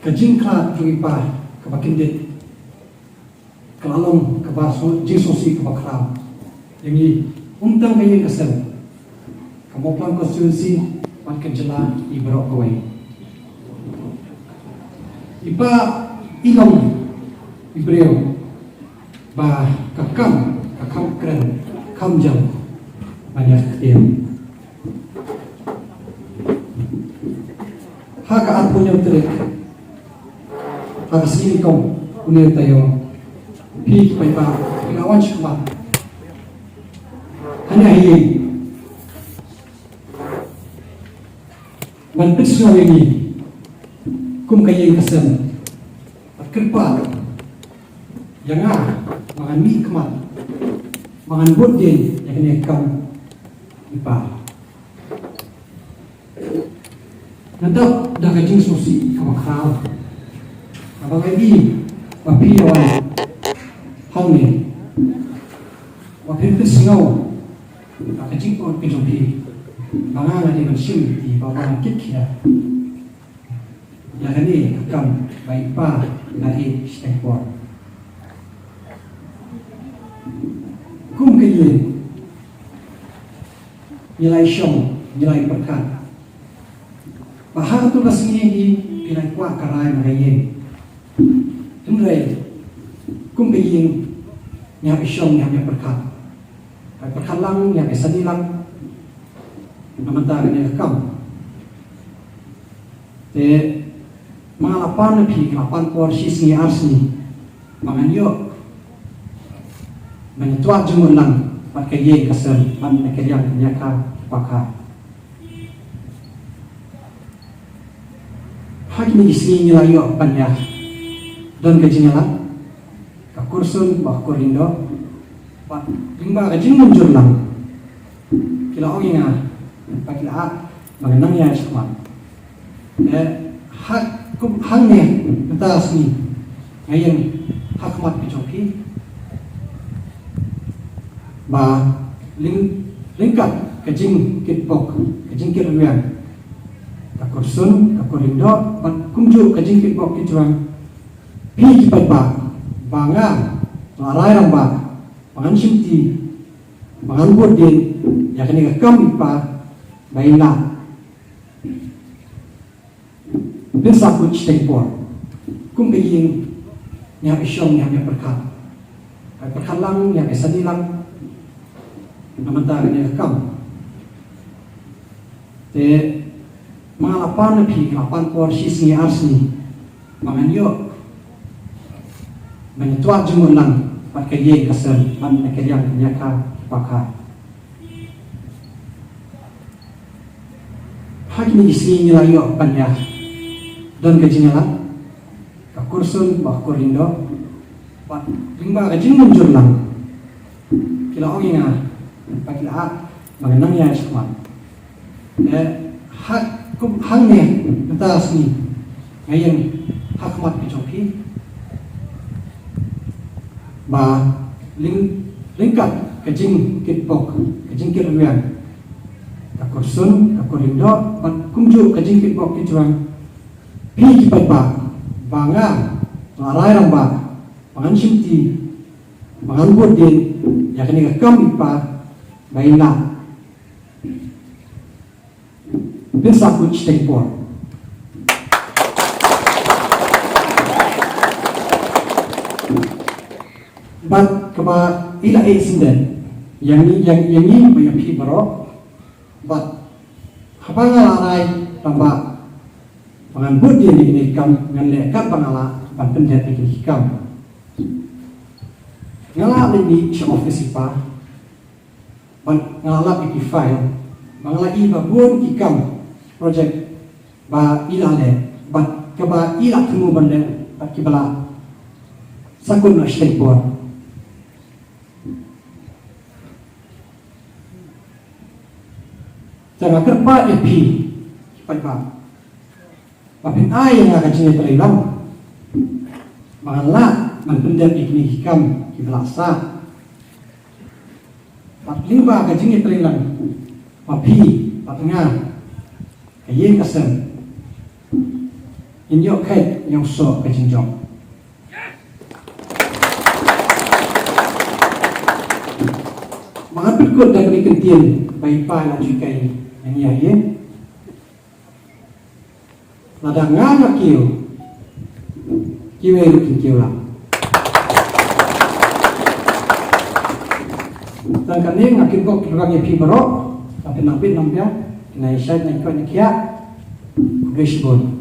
kajingkla juipa kabakindit kalalong kabaso jisosi kabakram yangi untang kayin kasel kamoplang konstituensi pat kajela ibarok kawai ipa ilong ibreo ba kakam keren kamjal banyak dia haka arpunya terik haka sini kau punya tayo pi pa ilawan shkma hanya hiyi man pisno ini kum kayin kasem at kerpa yang mangan mi kemat mangan bodin yang ini kam ipa nanti dah kajing susi kamakal abang lagi wapi awan hang ni wapi pesingau dah kajing pun pijompi mangan ada bersim di bawah kikya yang ini kam baik pa dari stekor kum kayin nilai syong nilai berkat bahar tu rasmi di nilai kuat karai magayin tumrai kum kayin nyap syong nyap berkat berkat lang nyap sadi lang namanta ni kam te malapan pi lapan porsi sini arsni manganyo menituat jumulang pakai kasar man nakeriang nyaka pakar hakni isi nilayo panya don kajinala ka kursun bah korindo pa limba kajin munjur lang kila oginga pakila mengenang ya semua hak kum hangnya betas ni ngayon hak mat picoki ba lingkat kajing kitpok kajing kirwian kakursun kakurindo pat kumju kajing kitpok kitruang pi kipat ba banga larai ramba pangan simti pangan bodin yakni kakam ipa baina bisa kuch tempor kum kajing nya isyong nya berkat lang nya esani lang namanta ni kam te malapan pi lapan porsi sini arsni manganyo menituat jumulang pakai kasar man nakeriang nyaka pakar hakni isi nilayo panya don kajinala kakursun bah korindo pat limba kajin munjur lang kila oginga pakila mengenang ya semua hak kum hangnya betas ni ngayon hak mat picoki ba lingkat kajing kitpok kajing kirwian kakursun kakurindo pat kumju kajing kitpok kitruang pi kipat ba banga larai ramba pangan simti pangan bodin yakni kakam ipa baina bisa kuch tempor bat kaba ila sinden yang ini banyak pi baro bat habanga larai ramba pangan bodin ini kam ngalle kat pangala ban pendet iki kam ngala ni si office ipa ngalap iki file mangala iba buon ikam project ba ilale ba kaba ila tumu bande akibala sakun na stepor jangan kerpa epi pa papin ay nga kajine trailam mangala man pendem ikni hikam kiblasa patlimba kajing trailam papi patnga kayen kasem Inyo kait yang so ke jinjong. Mga pikot na kanikantin bay pa na jikay yang iya. Lada nga kiyo. Kiwe lukin kiyo lang. Dan kani ngakin kok kirangnya pi barok, tapi nampit nampia, kena isai na ikaw nikia, gresibon.